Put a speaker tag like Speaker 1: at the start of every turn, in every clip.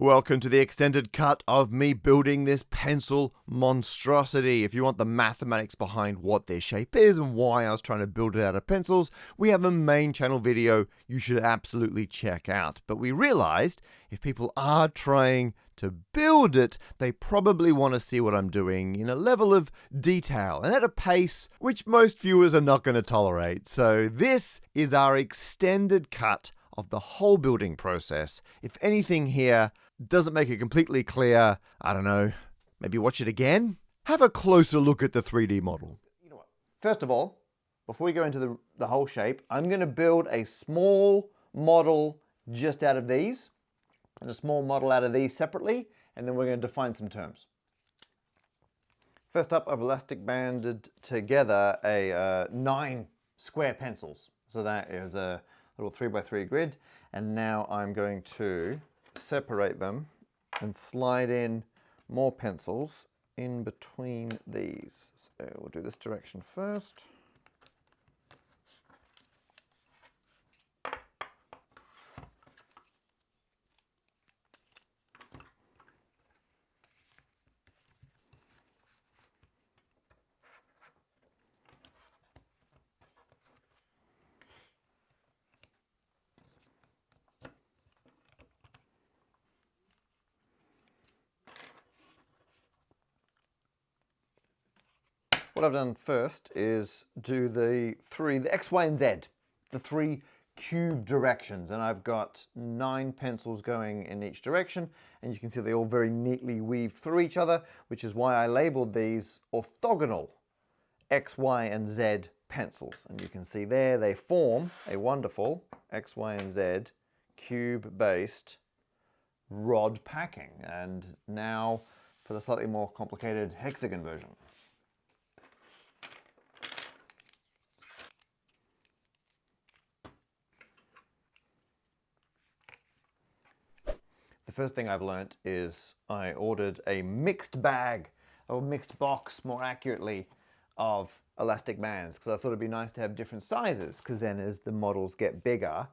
Speaker 1: Welcome to the extended cut of me building this pencil monstrosity. If you want the mathematics behind what their shape is and why I was trying to build it out of pencils, we have a main channel video you should absolutely check out. But we realized if people are trying to build it, they probably want to see what I'm doing in a level of detail and at a pace which most viewers are not going to tolerate. So this is our extended cut of the whole building process. If anything here doesn't make it completely clear, I don't know, maybe watch it again? Have a closer look at the 3D model. You know what? First of all, before we go into the whole shape, I'm going to build a small model just out of these, and a small model out of these separately, and then we're going to define some terms. First up, I've elastic banded together 9 square pencils. So that is a little 3x3 grid, and now I'm going to separate them and slide in more pencils in between these. So we'll do this direction first. What I've done first is do the X, Y, and Z, the 3 cube directions, and I've got 9 pencils going in each direction, and you can see they all very neatly weave through each other, which is why I labeled these orthogonal X, Y, and Z pencils. And you can see there they form a wonderful X, Y, and Z cube-based rod packing. And now for the slightly more complicated hexagon version. The first thing I've learnt is I ordered a mixed bag, or mixed box more accurately, of elastic bands, because I thought it'd be nice to have different sizes, because then as the models get bigger,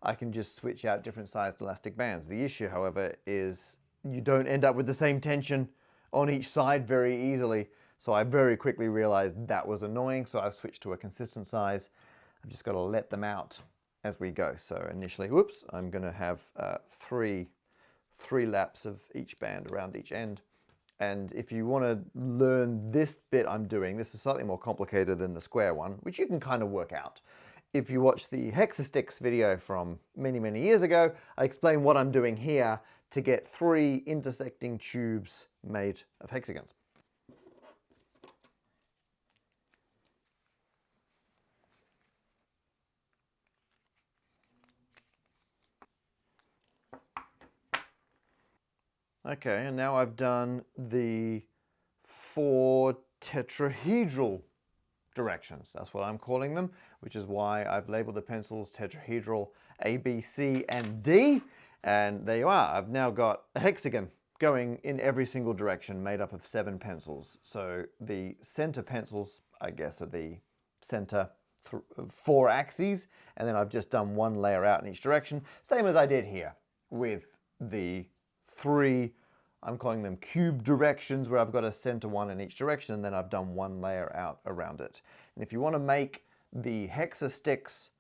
Speaker 1: I can just switch out different sized elastic bands. The issue, however, is you don't end up with the same tension on each side very easily, so I very quickly realized that was annoying, so I've switched to a consistent size. I've just got to let them out as we go. So initially, whoops, I'm going to have three laps of each band around each end. And if you want to learn this bit I'm doing, this is slightly more complicated than the square one, which you can kind of work out. If you watch the Hexasticks video from many years ago, I explain what I'm doing here to get 3 intersecting tubes made of hexagons. Okay, and now I've done the 4 tetrahedral directions. That's what I'm calling them, which is why I've labeled the pencils tetrahedral A, B, C, and D. And there you are. I've now got a hexagon going in every single direction made up of 7 pencils. So the center pencils, I guess, are the center 4 axes, and then I've just done 1 layer out in each direction, same as I did here with the 3, I'm calling them cube directions, where I've got a center 1 in each direction, and then I've done 1 layer out around it. And if you want to make the Hexasticks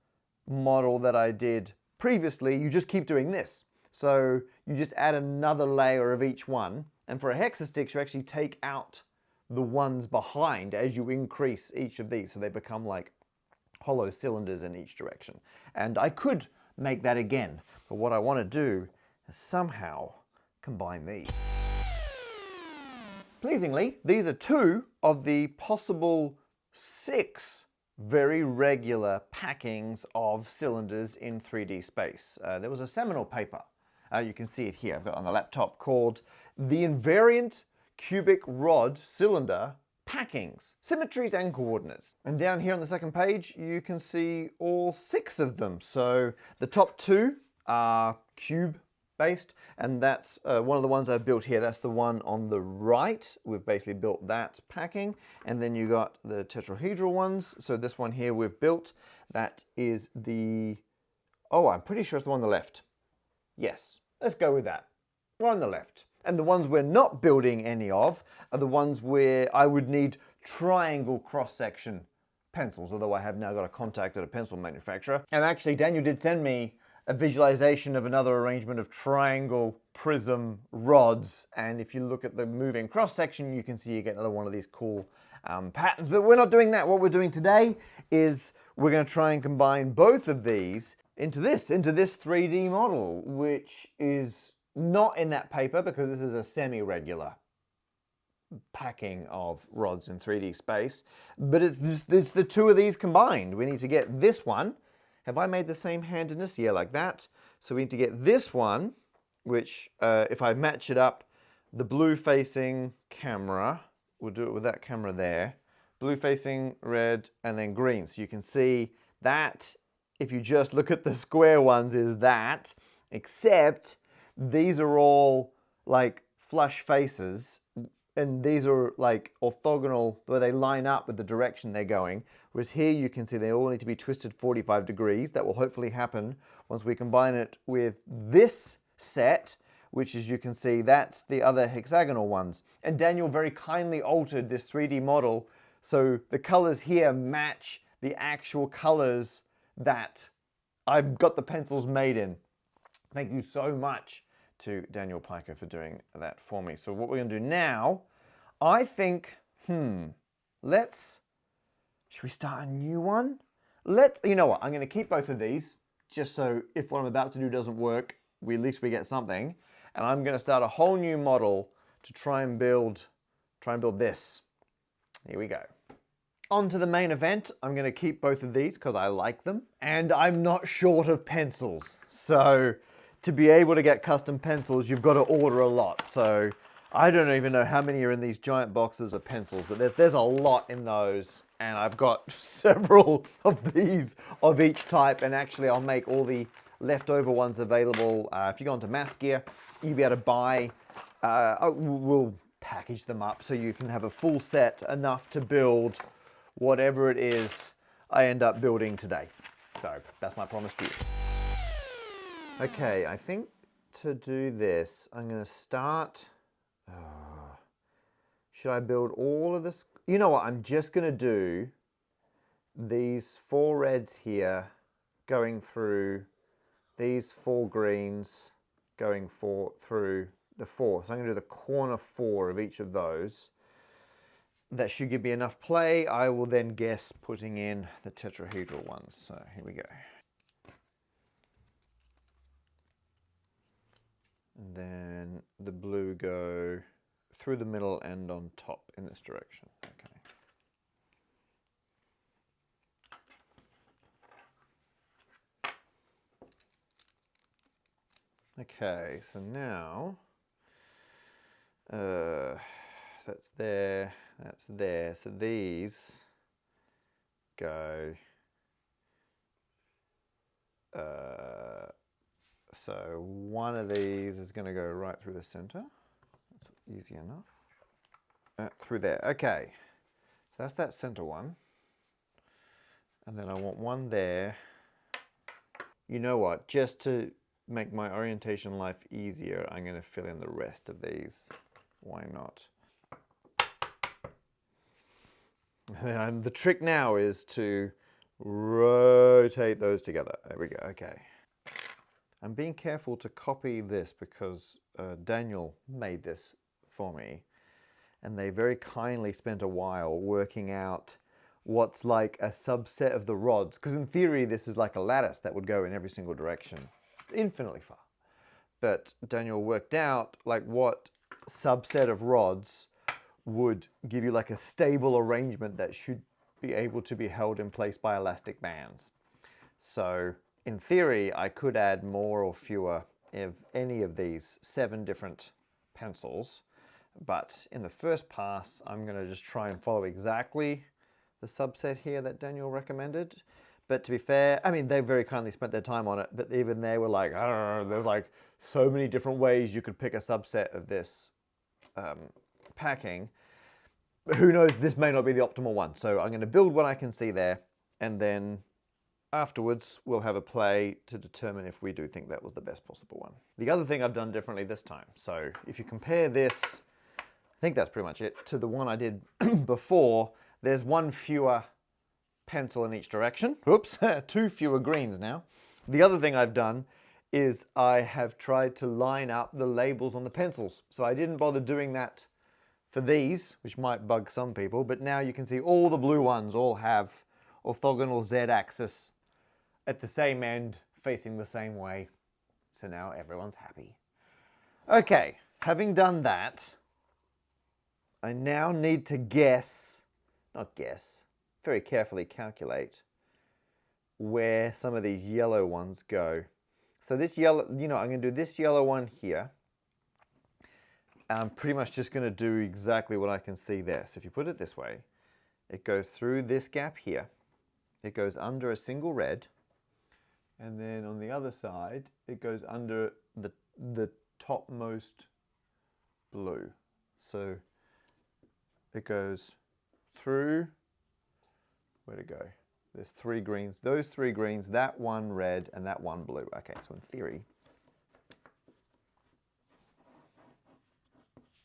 Speaker 1: model that I did previously, you just keep doing this. So you just add another layer of each one, and for a Hexasticks you actually take out the ones behind as you increase each of these, so they become like hollow cylinders in each direction. And I could make that again, but what I want to do is somehow combine these. Pleasingly, these are 2 of the possible 6 very regular packings of cylinders in 3D space. There was a seminal paper, you can see it here, I've got it on the laptop, called The Invariant Cubic Rod Cylinder Packings, Symmetries and Coordinates. And down here on the second page, you can see all 6 of them. So the top 2 are cube based, and that's one of the ones I've built here. That's the one on the right. We've basically built that packing, and then you got the tetrahedral ones. So this one here we've built. That is the, oh, I'm pretty sure it's the one on the left. Yes, let's go with that. or on the left. And the ones we're not building any of are the ones where I would need triangle cross-section pencils, although I have now got a contact at a pencil manufacturer. And actually, Daniel did send me a visualization of another arrangement of triangle prism rods. And if you look at the moving cross-section, you can see you get another one of these cool patterns. But we're not doing that. What we're doing today is we're going to try and combine both of these into this 3D model, which is not in that paper because this is a semi-regular packing of rods in 3D space, but it's the two of these combined. We need to get this one. Have I made the same handedness? Yeah, like that. So we need to get this one, which if I match it up, the blue facing camera, we'll do it with that camera there, blue facing red and then green. So you can see that if you just look at the square ones is that, except these are all like flush faces, and these are like orthogonal where they line up with the direction they're going. Whereas here you can see they all need to be twisted 45 degrees. That will hopefully happen once we combine it with this set, which as you can see, that's the other hexagonal ones. And Daniel very kindly altered this 3D model so the colors here match the actual colors that I've got the pencils made in. Thank you so much to Daniel Piker for doing that for me. So what we're going to do now, I think, should we start a new one? You know what, I'm going to keep both of these, just so if what I'm about to do doesn't work, at least we get something. And I'm going to start a whole new model to try and build this. Here we go. On to the main event. I'm going to keep both of these because I like them. And I'm not short of pencils. So to be able to get custom pencils, you've got to order a lot. So I don't even know how many are in these giant boxes of pencils, but there's a lot in those. And I've got several of these of each type. And actually, I'll make all the leftover ones available. If you go onto Massgear, you'll be able to buy, we'll package them up so you can have a full set, enough to build whatever it is I end up building today. So that's my promise to you. Okay, I think to do this, I'm going to start. Should I build all of this? You know what? I'm just going to do these 4 reds here going through these 4 greens going through the 4. So I'm going to do the corner 4 of each of those. That should give me enough play. I will then guess putting in the tetrahedral ones. So here we go. And then the blue go through the middle and on top in this direction. Okay, so now that's there, that's there. So these go, so one of these is going to go right through the center. That's easy enough. Through there. Okay, so that's that center one. And then I want one there. You know what? Just to make my orientation life easier, I'm going to fill in the rest of these. Why not? And then the trick now is to rotate those together. There we go. Okay. I'm being careful to copy this because Daniel made this for me, and they very kindly spent a while working out what's like a subset of the rods, because in theory this is like a lattice that would go in every single direction infinitely far, but Daniel worked out like what subset of rods would give you like a stable arrangement that should be able to be held in place by elastic bands. So in theory, I could add more or fewer of any of these 7 different pencils, but in the first pass, I'm going to just try and follow exactly the subset here that Daniel recommended. But to be fair, I mean, they very kindly spent their time on it, but even they were like, I don't know, there's like so many different ways you could pick a subset of this packing. But who knows, this may not be the optimal one. So I'm going to build what I can see there, and then afterwards we'll have a play to determine if we do think that was the best possible one. The other thing I've done differently this time, so if you compare this, I think that's pretty much it, to the one I did before, there's one fewer pencil in each direction. Oops, 2 fewer greens now. The other thing I've done is I have tried to line up the labels on the pencils. So I didn't bother doing that for these, which might bug some people, but now you can see all the blue ones all have orthogonal z-axis at the same end, facing the same way. So now everyone's happy. Okay, having done that, I now need to very carefully calculate where some of these yellow ones go. So this yellow, I'm going to do this yellow one here. I'm pretty much just going to do exactly what I can see there. So if you put it this way, it goes through this gap here. It goes under a single red. And then on the other side, it goes under the topmost blue. So it goes through, where'd it go? There's 3 greens, those 3 greens, that one red, and that one blue. Okay, so in theory.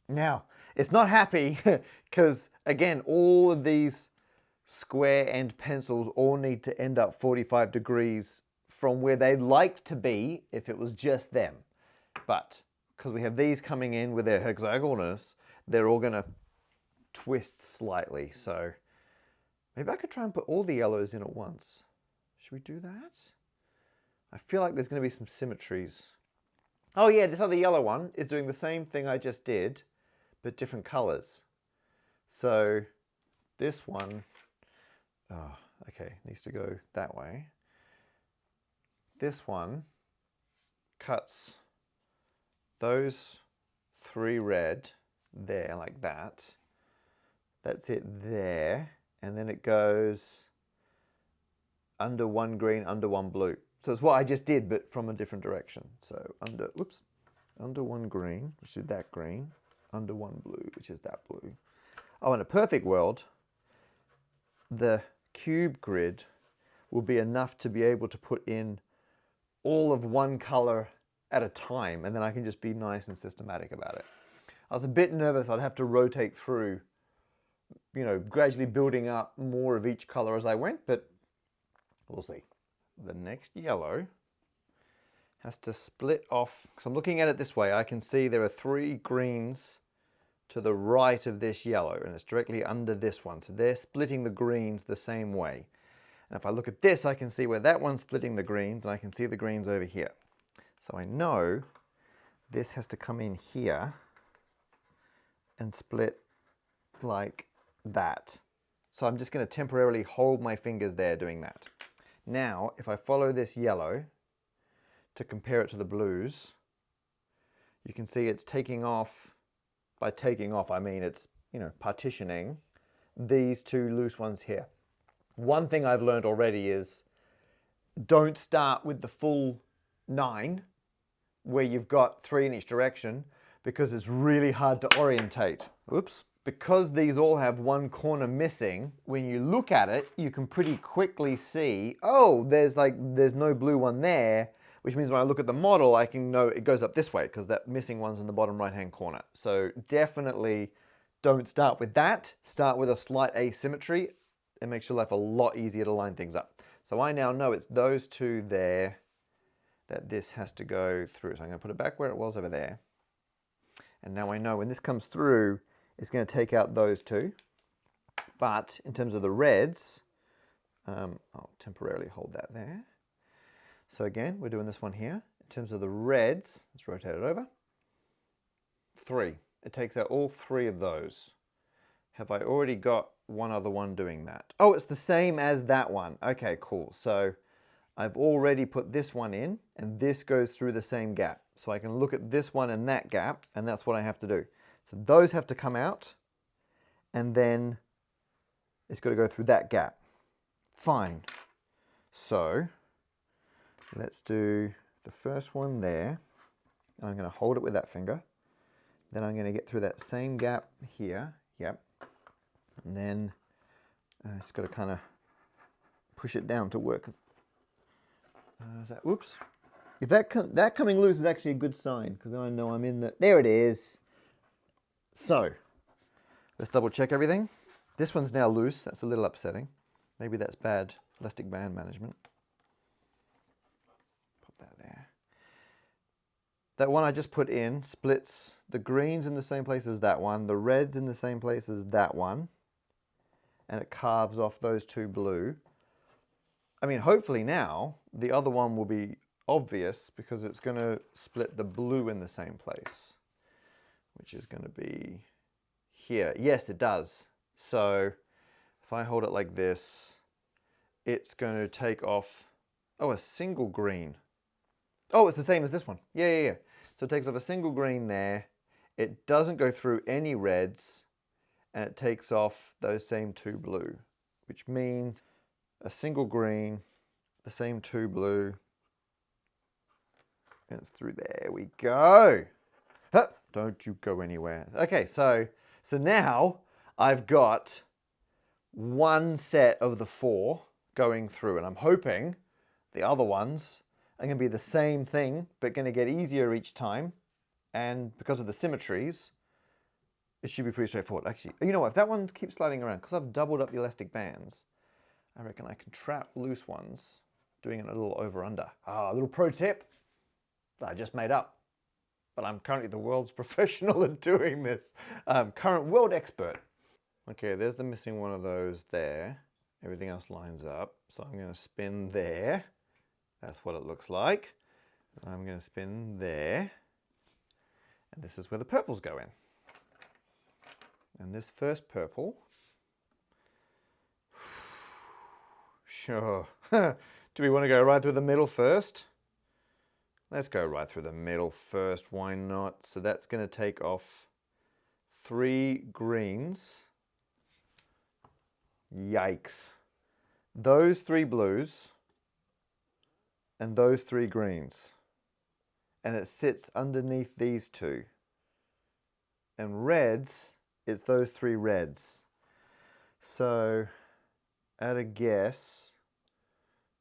Speaker 1: Now, it's not happy because, again, all of these square end pencils all need to end up 45 degrees from where they'd like to be if it was just them. But because we have these coming in with their hexagonalness, they're all going to twist slightly. So maybe I could try and put all the yellows in at once. Should we do that? I feel like there's going to be some symmetries. Oh yeah, this other yellow one is doing the same thing I just did, but different colors. So this one, okay, needs to go that way. This one cuts those 3 red there like that. That's it there. And then it goes under 1 green, under 1 blue. So it's what I just did, but from a different direction. So under 1 green, which is that green, under 1 blue, which is that blue. Oh, in a perfect world, the cube grid will be enough to be able to put in all of one color at a time, and then I can just be nice and systematic about it. I was a bit nervous I'd have to rotate through, gradually building up more of each color as I went, but we'll see. The next yellow has to split off, so I'm looking at it this way. I can see there are 3 greens to the right of this yellow, and it's directly under this one. So they're splitting the greens the same way. And if I look at this, I can see where that one's splitting the greens, and I can see the greens over here. So I know this has to come in here and split like that. So I'm just going to temporarily hold my fingers there doing that. Now, if I follow this yellow to compare it to the blues, you can see it's taking off. By taking off, I mean it's, partitioning these 2 loose ones here. One thing I've learned already is don't start with the full 9 where you've got 3 in each direction, because it's really hard to orientate. Oops. Because these all have 1 corner missing, when you look at it, you can pretty quickly see, oh, there's no blue one there, which means when I look at the model, I can know it goes up this way because that missing one's in the bottom right-hand corner. So definitely don't start with that. Start with a slight asymmetry. It makes your life a lot easier to line things up. So I now know it's those 2 there that this has to go through. So I'm going to put it back where it was over there. And now I know when this comes through, it's going to take out those 2. But in terms of the reds, I'll temporarily hold that there. So again, we're doing this one here. In terms of the reds, let's rotate it over. 3. It takes out all 3 of those. Have I already got one other one doing that? Oh, it's the same as that one. Okay, cool. So I've already put this one in, and this goes through the same gap. So I can look at this one and that gap, and that's what I have to do. So those have to come out, and then it's got to go through that gap. Fine. So let's do the first one there. I'm going to hold it with that finger. Then I'm going to get through that same gap here. Yep. And then it's got to kind of push it down to work Whoops. If that coming loose is actually a good sign, because then I know I'm in the, there it is. So, let's double check everything. This one's now loose, that's a little upsetting. Maybe that's bad elastic band management. Put that there. That one I just put in splits the greens in the same place as that one, the reds in the same place as that one, and it carves off those two blue. I mean, hopefully now the other one will be obvious because it's going to split the blue in the same place, which is going to be here. Yes, it does. So if I hold it like this, it's going to take off, oh, a single green. Oh, it's the same as this one. Yeah. So it takes off a single green there. It doesn't go through any reds, and it takes off those same two blue, which means a single green, the same two blue, and it's through. There we go. Huh, don't you go anywhere. Okay, so now I've got one set of the 4 going through, and I'm hoping the other ones are going to be the same thing, but going to get easier each time. And because of the symmetries, it should be pretty straightforward. Actually, you know what? If that one keeps sliding around, because I've doubled up the elastic bands, I reckon I can trap loose ones, doing it a little over-under. Ah, a little pro tip that I just made up. But I'm currently the world's professional at doing this. Current world expert. Okay, there's the missing one of those there. Everything else lines up. So I'm going to spin there. That's what it looks like. I'm going to spin there. And this is where the purples go in. And this first purple, sure. Do we want to go right through the middle first? Let's go right through the middle first, why not? So that's going to take off 3 greens. Yikes. Those 3 blues and those 3 greens. And it sits underneath these 2. And reds, it's those 3 reds. So, at a guess,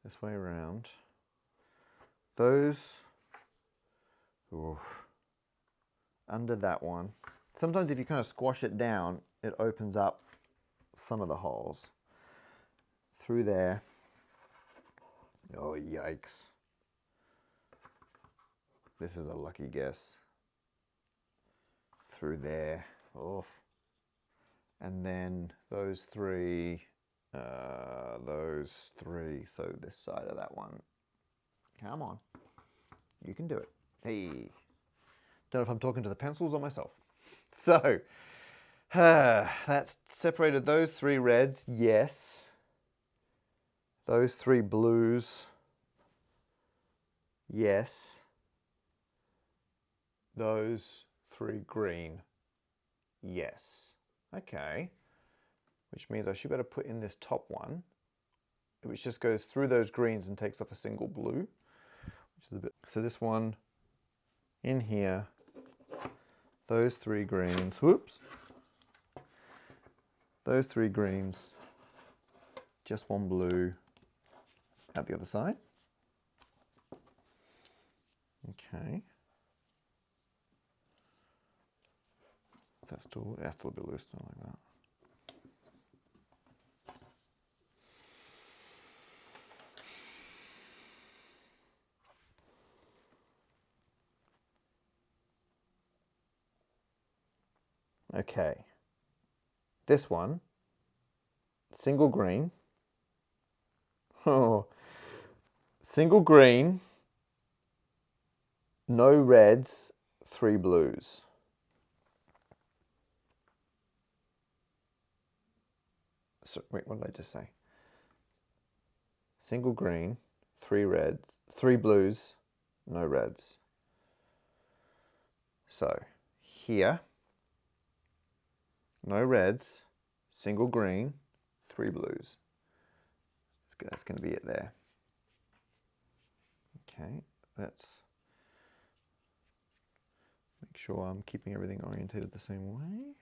Speaker 1: this way around, those, under that one. Sometimes if you kind of squash it down, it opens up some of the holes. Through there. Oh, yikes. This is a lucky guess. Through there. Oof. And then those 3, so this side of that one. Come on. You can do it. Hey. Don't know if I'm talking to the pencils or myself. So, that's separated those 3 reds, yes. Those 3 blues, yes. Those 3 green, yes. Okay. Which means I should better put in this top one, which just goes through those greens and takes off a single blue. Which is a bit. So this one in here, those 3 greens, whoops. Those 3 greens, just one blue out the other side. Okay. That's still a bit loose, don't like that. Okay. This one, single green. Oh, single green, no reds, 3 blues. So, wait, what did I just say? Single green, 3 reds, 3 blues, no reds. So here, no reds, single green, 3 blues. That's going to be it there. Okay, let's make sure I'm keeping everything orientated the same way.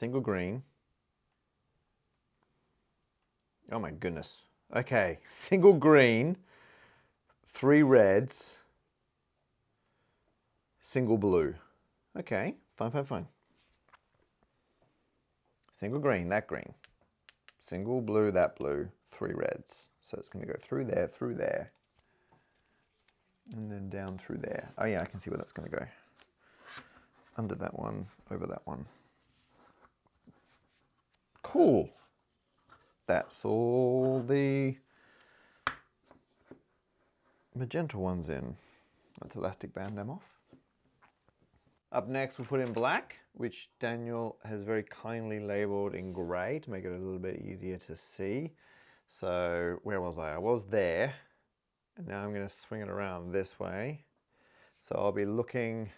Speaker 1: single green. Oh my goodness. Okay, single green, 3 reds, single blue. Okay, fine. Single green, that green. Single blue, that blue, 3 reds. So it's going to go through there, and then down through there. Oh yeah, I can see where that's going to go. Under that one, over that one. Cool. That's all the magenta ones in. Let's elastic band them off. Up next, we'll put in black, which Daniel has very kindly labeled in grey to make it a little bit easier to see. So where was I? I was there, and now I'm going to swing it around this way. So I'll be looking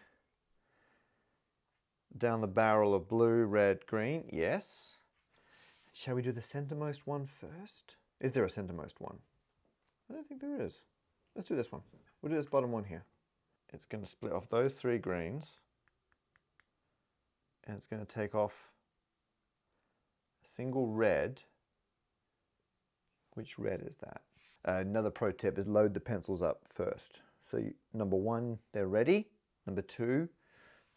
Speaker 1: down the barrel of blue, red, green. Yes. Shall we do the centermost one first? Is there a centermost one? I don't think there is. Let's do this one. We'll do this bottom one here. It's going to split off those 3 greens. And it's going to take off a single red. Which red is that? Another pro tip is load the pencils up first. So number 1, they're ready. Number 2, you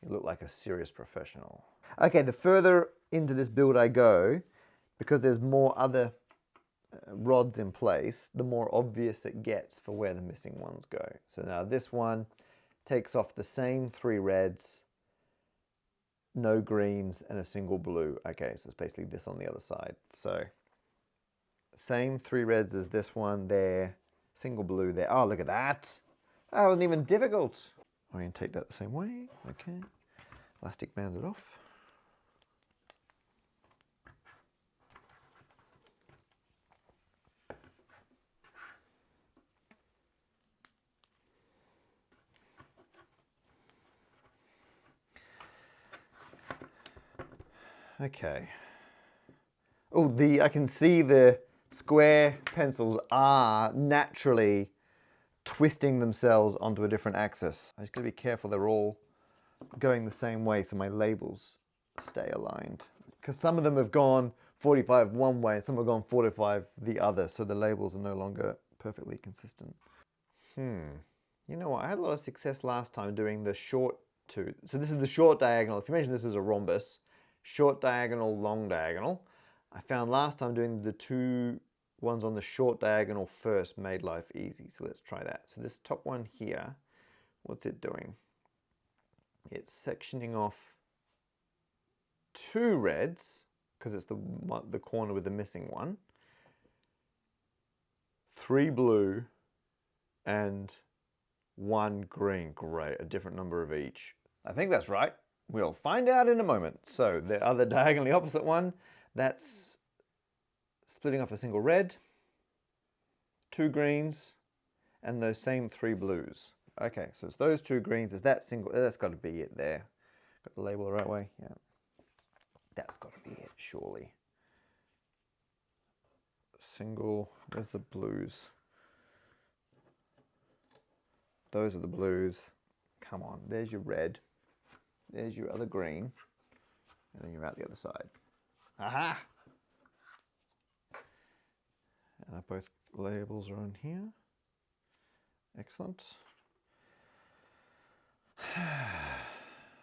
Speaker 1: look like a serious professional. Okay, the further into this build I go, because there's more other rods in place, the more obvious it gets for where the missing ones go. So now this one takes off the same 3 reds, no greens, and a single blue. Okay, so it's basically this on the other side. So same 3 reds as this one there, single blue there. Oh, look at that. That wasn't even difficult. I'm going to take that the same way. Okay, elastic band it off. Okay. Oh, I can see the square pencils are naturally twisting themselves onto a different axis. I just got to be careful they're all going the same way so my labels stay aligned. Because some of them have gone 45 one way and some have gone 45 the other, so the labels are no longer perfectly consistent. You know what? I had a lot of success last time doing the short 2. So this is the short diagonal. If you imagine this is a rhombus, short diagonal, long diagonal. I found last time doing the 2 ones on the short diagonal first made life easy. So let's try that. So this top one here, what's it doing? It's sectioning off 2 reds, because it's the corner with the missing one, 3 blue, and 1 green. Great, a different number of each. I think that's right. We'll find out in a moment. So the other diagonally opposite one, that's splitting off a single red, 2 greens, and those same 3 blues. Okay, so it's those 2 greens. Is that single? That's got to be it there. Got the label the right way? Yeah. That's got to be it, surely. Single, there's the blues. Those are the blues. Come on, there's your red. There's your other green. And then you're out the other side. Aha! And both labels are on here. Excellent.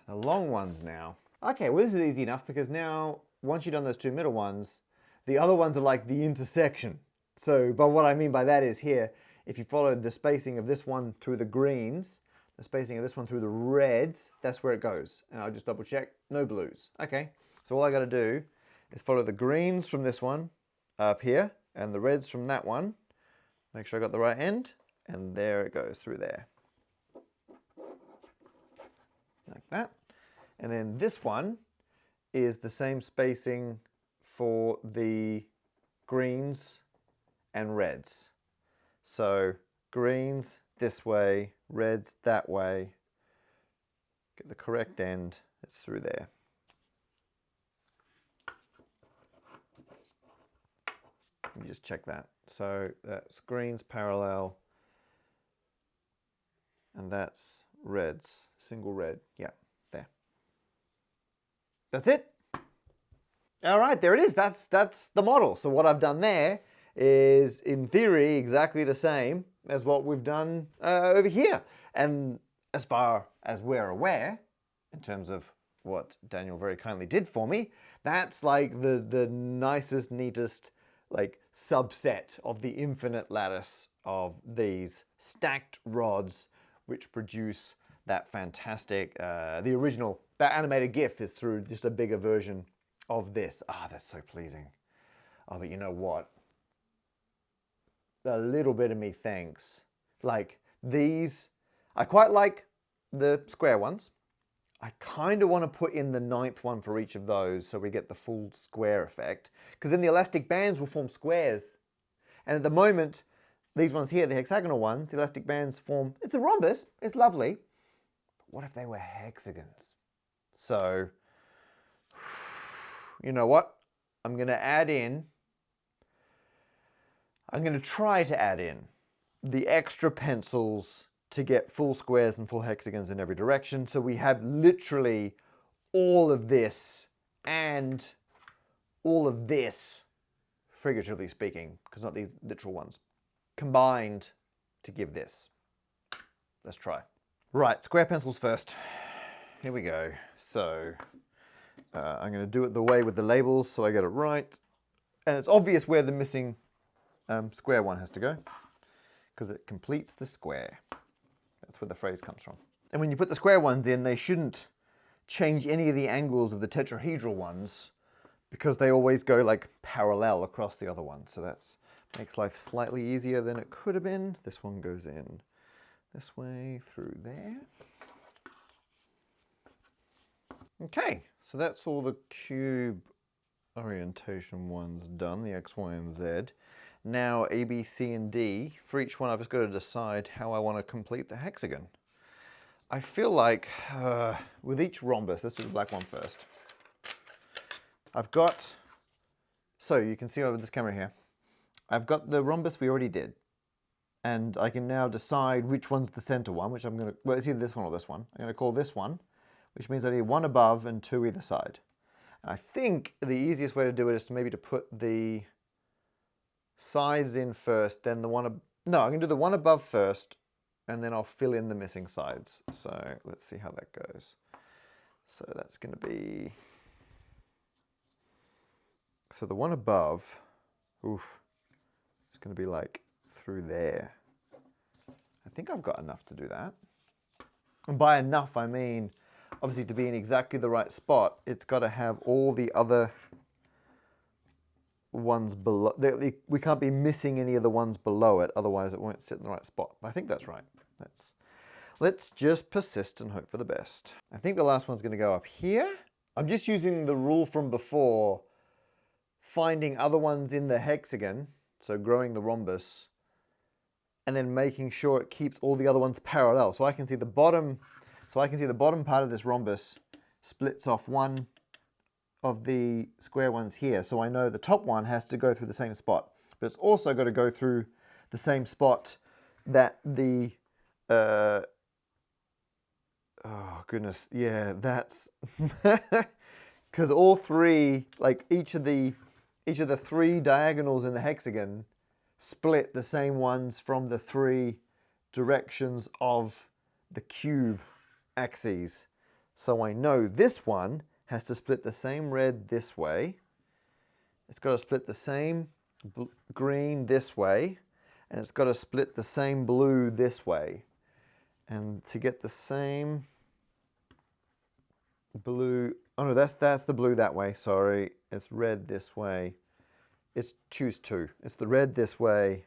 Speaker 1: The long ones now. Okay, well this is easy enough because now, once you've done those 2 middle ones, the other ones are like the intersection. So, but what I mean by that is here, if you followed the spacing of this one through the greens, the spacing of this one through the reds, that's where it goes. And I'll just double check, no blues. Okay, so all I gotta do is follow the greens from this one up here and the reds from that one. Make sure I got the right end, and there it goes through there. Like that. And then this one is the same spacing for the greens and reds. So greens this way, reds that way. Get the correct end, it's through there. Let me just check that. So that's greens parallel, and that's reds, single red. Yeah, there. That's it. All right, there it is. That's the model. So what I've done there is, in theory, exactly the same as what we've done over here. And as far as we're aware, in terms of what Daniel very kindly did for me, that's like the nicest, neatest, like, subset of the infinite lattice of these stacked rods, which produce that fantastic, the original, that animated GIF is through just a bigger version of this. Ah, that's so pleasing. Oh, but you know what? A little bit of me thinks, like, these, I quite like the square ones. I kind of want to put in the 9th one for each of those so we get the full square effect, because then the elastic bands will form squares. And at the moment, these ones here, the hexagonal ones, the elastic bands form, it's a rhombus, it's lovely. But what if they were hexagons? So, you know what? I'm going to try to add in the extra pencils to get full squares and full hexagons in every direction. So we have literally all of this and all of this, figuratively speaking, because not these literal ones, combined to give this. Let's try. Right, square pencils first. Here we go. So I'm going to do it the way with the labels so I get it right. And it's obvious where the missing square one has to go, because it completes the square. That's where the phrase comes from. And when you put the square ones in, they shouldn't change any of the angles of the tetrahedral ones, because they always go like parallel across the other ones. So that makes life slightly easier than it could have been. This one goes in this way through there. Okay, so that's all the cube orientation ones done, the X, Y, and Z. Now A, B, C, and D, for each one I've just got to decide how I want to complete the hexagon. I feel like with each rhombus, let's do the black one first. I've got, so you can see over this camera here, I've got the rhombus we already did. And I can now decide which one's the center one, which I'm going to, well, it's either this one or this one. I'm going to call this one, which means I need one above and two either side. And I think the easiest way to do it is to maybe to put the sides in first, then the one, no, I'm going to do the one above first, and then I'll fill in the missing sides. So let's see how that goes. So that's going to be, so the one above, oof, it's going to be like through there. I think I've got enough to do that. And by enough, I mean, obviously to be in exactly the right spot, it's got to have all the other ones below. We can't be missing any of the ones below it, otherwise it won't sit in the right spot. I think that's right. Let's just persist and hope for the best. I think the last one's going to go up here. I'm just using the rule from before, finding other ones in the hexagon, so growing the rhombus, and then making sure it keeps all the other ones parallel. So I can see the bottom, part of this rhombus splits off one of the square ones here. So I know the top one has to go through the same spot, but it's also got to go through the same spot that the, oh goodness, yeah, that's, because all three, like each of the three diagonals in the hexagon split the same ones from the three directions of the cube axes. So I know this one has to split the same red this way. It's got to split the same green this way. And it's got to split the same blue this way. And to get the same blue, oh no, that's the blue that way, sorry. It's red this way. It's choose two. It's the red this way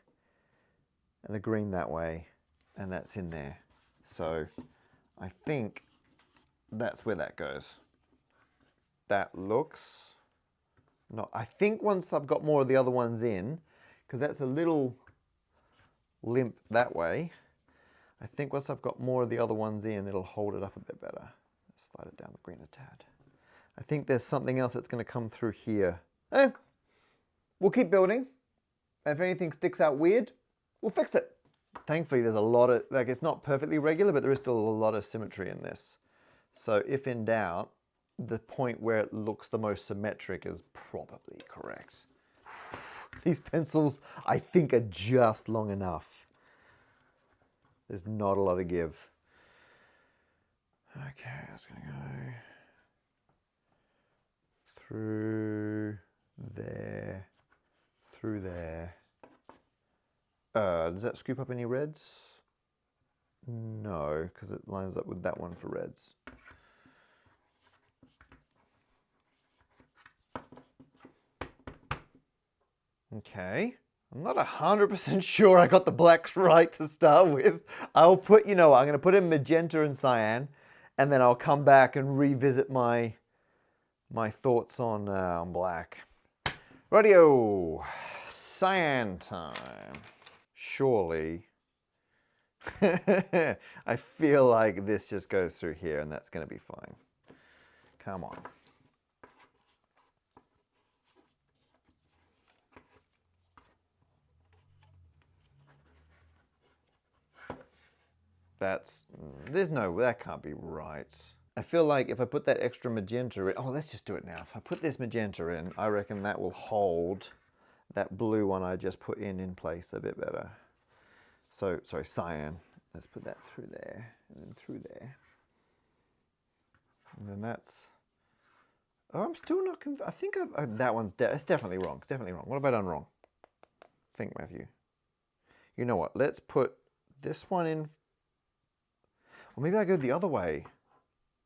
Speaker 1: and the green that way. And that's in there. So I think that's where that goes. That looks, no, I think once I've got more of the other ones in, because that's a little limp that way, I think once I've got more of the other ones in, it'll hold it up a bit better. Let's slide it down the green a tad. I think there's something else that's going to come through here. We'll keep building. If anything sticks out weird, we'll fix it. Thankfully, there's a lot of, like, it's not perfectly regular, but there is still a lot of symmetry in this. So if in doubt, the point where it looks the most symmetric is probably correct. These pencils, I think, are just long enough. There's not a lot of give. Okay, that's going to go through there, through there. Does that scoop up any reds? No, because it lines up with that one for reds. Okay, I'm not 100% sure I got the blacks right to start with. I'll put, I'm going to put in magenta and cyan, and then I'll come back and revisit my thoughts on black. Radio, cyan time. Surely. I feel like this just goes through here, and that's going to be fine. Come on. That can't be right. I feel like if I put that extra magenta in, let's just do it now. If I put this magenta in, I reckon that will hold that blue one I just put in place a bit better. So, sorry, cyan. Let's put that through there, and then through there. And then that's, I'm still not convinced. I think that one's, it's definitely wrong. It's definitely wrong. What have I done wrong? Think, Matthew. You know what? Let's put this one in. Or maybe I go the other way.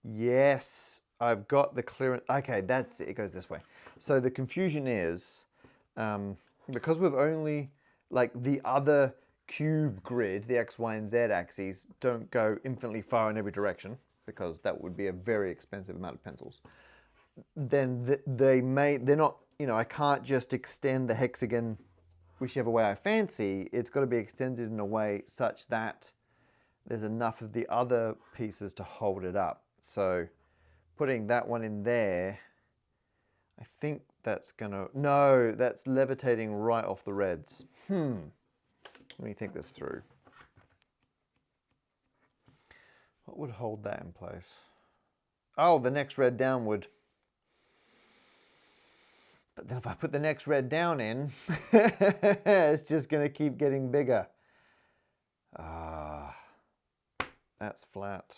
Speaker 1: Yes, I've got the clearance. Okay, that's it. It goes this way. So the confusion is, because we've only, like the other cube grid, the X, Y, and Z axes don't go infinitely far in every direction, because that would be a very expensive amount of pencils. Then they're not, I can't just extend the hexagon whichever way I fancy. It's got to be extended in a way such that there's enough of the other pieces to hold it up. So putting that one in there, I think that's gonna, no, that's levitating right off the reds. Let me think this through. What would hold that in place? Oh, the next red down would. But then if I put the next red down in, it's just gonna keep getting bigger. That's flat.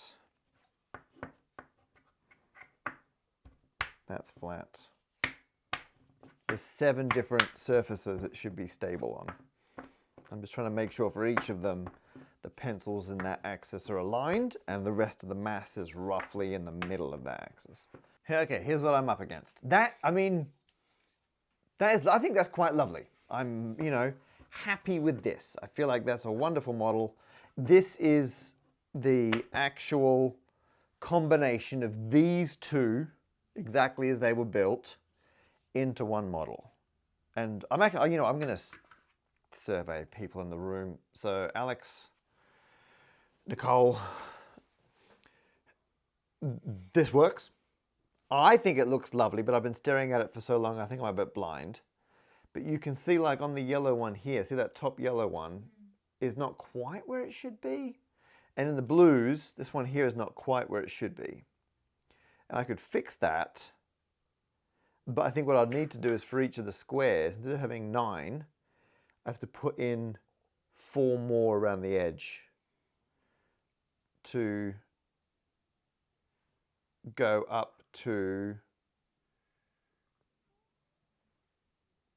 Speaker 1: That's flat. There's 7 different surfaces it should be stable on. I'm just trying to make sure for each of them, the pencils in that axis are aligned and the rest of the mass is roughly in the middle of that axis. Okay, here's what I'm up against. I think that's quite lovely. I'm, happy with this. I feel like that's a wonderful model. This is the actual combination of these two, exactly as they were built, into one model. And I'm going to survey people in the room. So Alex, Nicole, this works. I think it looks lovely, but I've been staring at it for so long, I think I'm a bit blind. But you can see, like on the yellow one here, see that top yellow one is not quite where it should be. And in the blues, this one here is not quite where it should be. And I could fix that. But I think what I'd need to do is for each of the squares, instead of having 9, I have to put in 4 more around the edge to go up to,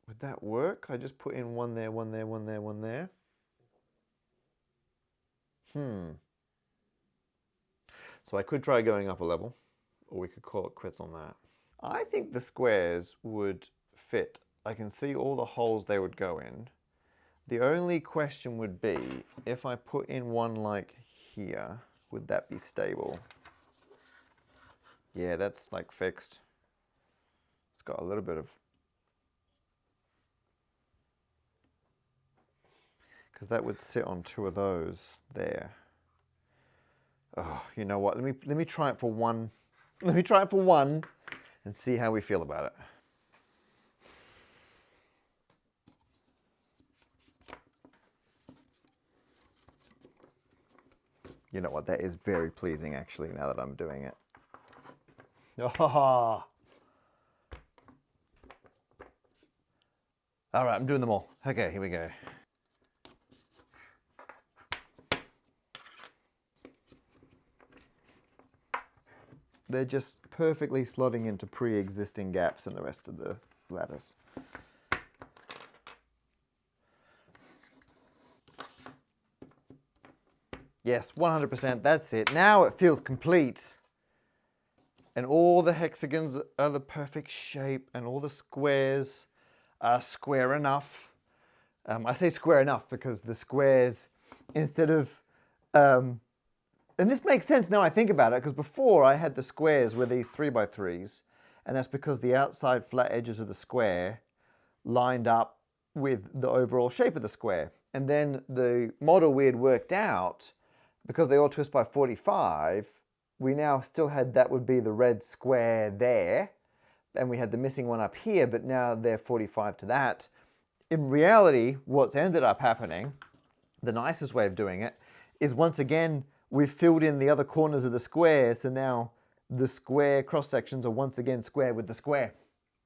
Speaker 1: would that work? I just put in 1 there, 1 there, 1 there, 1 there. So I could try going up a level, or we could call it quits on that. I think the squares would fit. I can see all the holes they would go in. The only question would be, if I put in one like here, would that be stable? Yeah, that's like fixed. It's got a little bit of, because that would sit on 2 of those there. Oh, you know what? Let me try it for one. Let me try it for one and see how we feel about it. You know what? That is very pleasing, actually, now that I'm doing it. Oh. All right, I'm doing them all. Okay, here we go. They're just perfectly slotting into pre-existing gaps in the rest of the lattice. Yes, 100%, that's it. Now it feels complete. And all the hexagons are the perfect shape, and all the squares are square enough. I say square enough because the squares, instead of... and this makes sense now I think about it, because before I had the squares were these 3x3s, and that's because the outside flat edges of the square lined up with the overall shape of the square. And then the model we had worked out, because they all twist by 45, we now still had that would be the red square there, and we had the missing one up here, but now they're 45 to that. In reality, what's ended up happening, the nicest way of doing it, is once again, we've filled in the other corners of the square, so now the square cross sections are once again square with the square.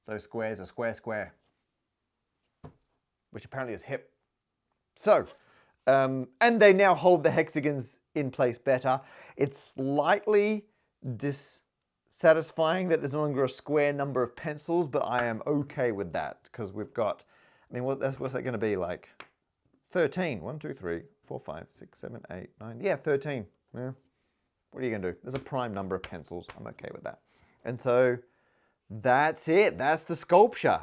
Speaker 1: Those squares are square, square, which apparently is hip. So, and they now hold the hexagons in place better. It's slightly dissatisfying that there's no longer a square number of pencils, but I am okay with that because we've got, I mean, what's that going to be like? 13. 1, 2, 3, 4, 5, 6, 7, 8, 9. Yeah, 13. Yeah. What are you going to do? There's a prime number of pencils. I'm okay with that. And so that's it. That's the sculpture.